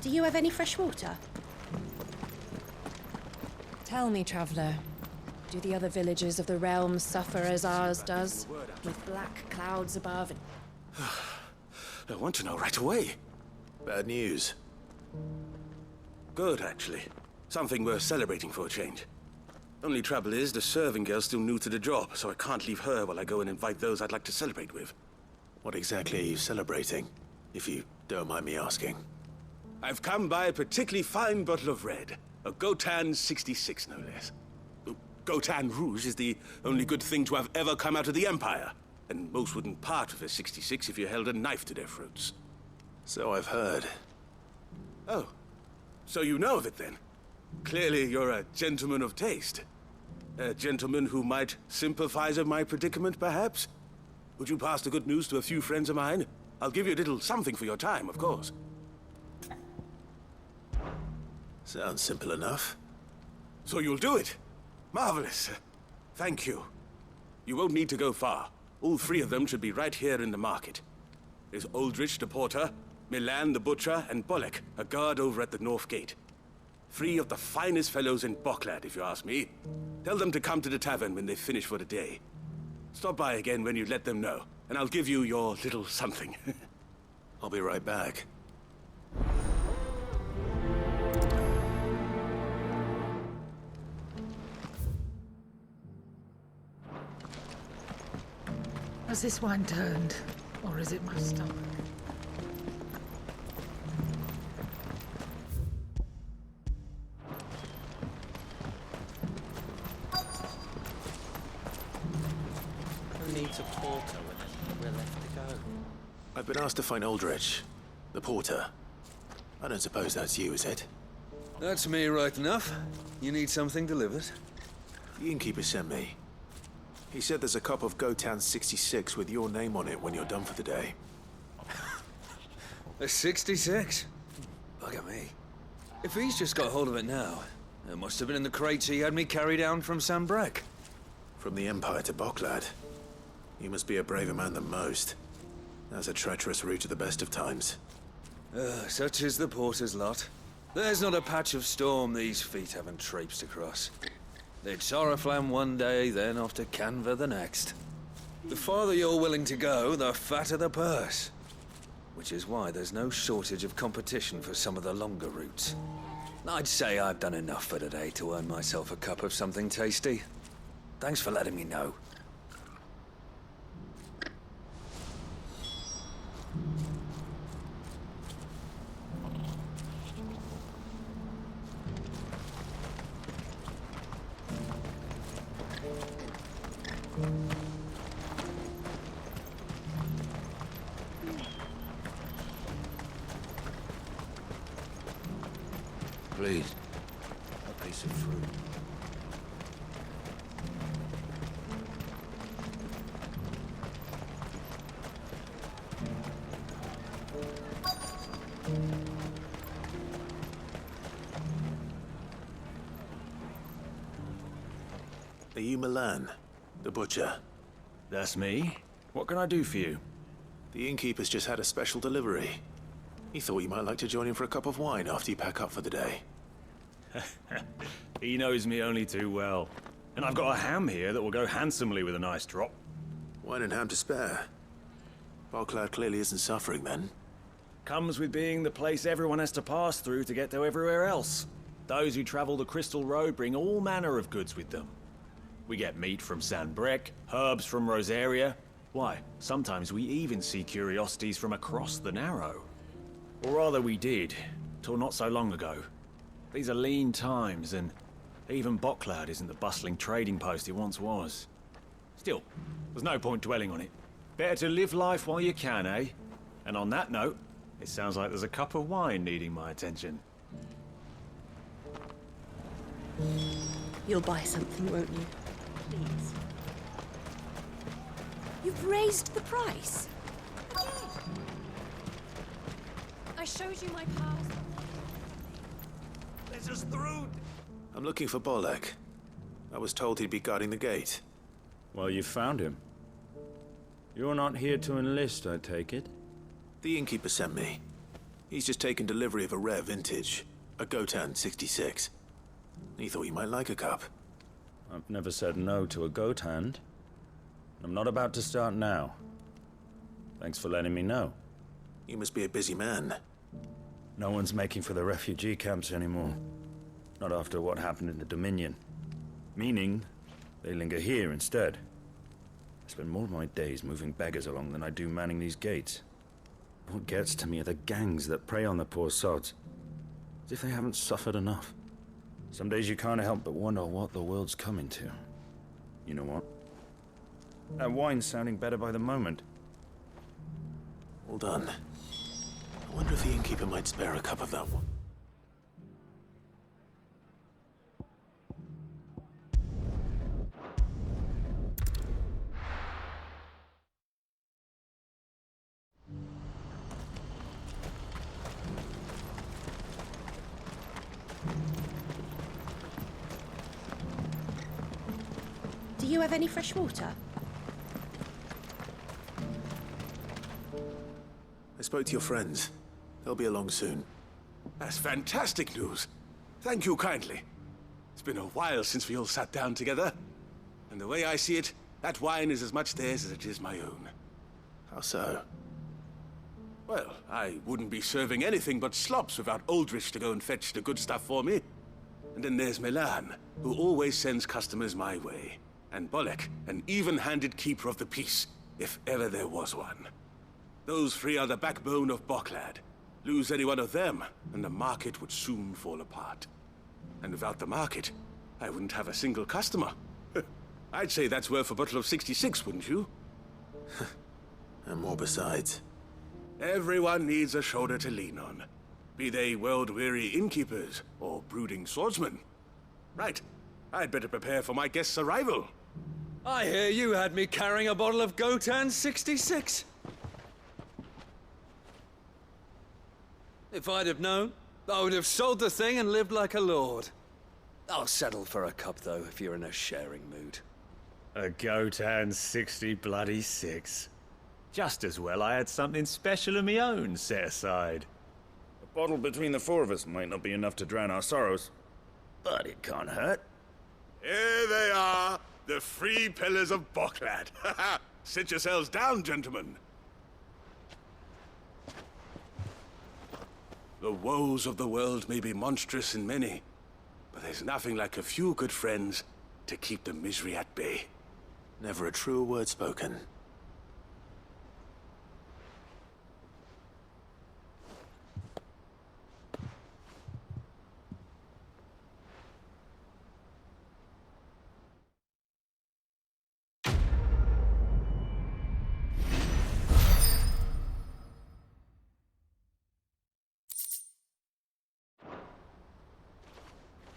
Do you have any fresh water? Tell me, traveller, do the other villages of the realm suffer as ours does? With black clouds above and... I want to know right away. Bad news. Good, actually. Something worth celebrating for a change. Only trouble is, the serving girl's still new to the job, so I can't leave her while I go and invite those I'd like to celebrate with. What exactly are you celebrating, if you don't mind me asking? I've come by a particularly fine bottle of red. A Gotan 66, no less. Gotan Rouge is the only good thing to have ever come out of the Empire. And most wouldn't part with a 66 if you held a knife to their throats. So I've heard. Oh, so you know of it then? Clearly you're a gentleman of taste. A gentleman who might sympathize with my predicament, perhaps? Would you pass the good news to a few friends of mine? I'll give you a little something for your time, of course. Sounds simple enough. So you'll do it? Marvelous. Thank you. You won't need to go far. All three of them should be right here in the market. There's Oldrich the porter, Milan the butcher, and Bolek, a guard over at the north gate. Three of the finest fellows in Boklad, if you ask me. Tell them to come to the tavern when they've finished for the day. Stop by again when you let them know, and I'll give you your little something. I'll be right back. Has this wine turned, or is it my stomach? Who needs a porter when we're left to go? I've been asked to find Oldrich, the porter. I don't suppose that's you, is it? That's me right enough. You need something delivered? The innkeeper sent me. He said there's a cup of Gotan 66 with your name on it when you're done for the day. A 66? Look at me. If he's just got hold of it now, it must have been in the crates he had me carry down from Sanbrek. From the Empire to Boklad. You must be a braver man than most. That's a treacherous route at the best of times. Such is the porter's lot. There's not a patch of storm these feet haven't traipsed across. It's Oriflamme one day, then off to Canva the next. The farther you're willing to go, the fatter the purse. Which is why there's no shortage of competition for some of the longer routes. I'd say I've done enough for today to earn myself a cup of something tasty. Thanks for letting me know. Please. A piece of fruit. Are you Milan, the butcher? That's me. What can I do for you? The innkeeper's just had a special delivery. He thought you might like to join him for a cup of wine after you pack up for the day. He knows me only too well. And I've got a ham here that will go handsomely with a nice drop. Wine and ham to spare. Boklad clearly isn't suffering then. Comes with being the place everyone has to pass through to get to everywhere else. Those who travel the Crystal Road bring all manner of goods with them. We get meat from Sanbrek, herbs from Rosaria. Why, sometimes we even see curiosities from across the Narrow. Or rather we did, till not so long ago. These are lean times, and even Boklad isn't the bustling trading post it once was. Still, there's no point dwelling on it. Better to live life while you can, eh? And on that note, it sounds like there's a cup of wine needing my attention. You'll buy something, won't you? Please. You've raised the price. Again. I showed you my past. Let us through! I'm looking for Bolek. I was told he'd be guarding the gate. Well, you found him. You're not here to enlist, I take it? The innkeeper sent me. He's just taken delivery of a rare vintage, a Gotan 66. He thought you might like a cup. I've never said no to a goat hand. I'm not about to start now. Thanks for letting me know. You must be a busy man. No one's making for the refugee camps anymore. Not after what happened in the Dominion. Meaning, they linger here instead. I spend more of my days moving beggars along than I do manning these gates. What gets to me are the gangs that prey on the poor sods. As if they haven't suffered enough. Some days you can't help but wonder what the world's coming to. You know what? That wine's sounding better by the moment. Well done. I wonder if the innkeeper might spare a cup of that one. Do you have any fresh water? I spoke to your friends. They'll be along soon. That's fantastic news. Thank you kindly. It's been a while since we all sat down together. And the way I see it, that wine is as much theirs as it is my own. How so? Well, I wouldn't be serving anything but slops without Oldrich to go and fetch the good stuff for me. And then there's Milan, who always sends customers my way. And Bolek, an even-handed keeper of the peace, if ever there was one. Those three are the backbone of Boklad. Lose any one of them, and the market would soon fall apart. And without the market, I wouldn't have a single customer. I'd say that's worth a bottle of 66, wouldn't you? And more besides. Everyone needs a shoulder to lean on. Be they world-weary innkeepers or brooding swordsmen. Right. I'd better prepare for my guest's arrival. I hear you had me carrying a bottle of Gotan 66. If I'd have known, I would have sold the thing and lived like a lord. I'll settle for a cup, though, if you're in a sharing mood. A Gotan 60 bloody 6. Just as well I had something special of my own set aside. A bottle between the four of us might not be enough to drown our sorrows, but it can't hurt. Here they are, the three pillars of Boklad. Sit yourselves down, gentlemen. The woes of the world may be monstrous in many, but there's nothing like a few good friends to keep the misery at bay. Never a truer word spoken.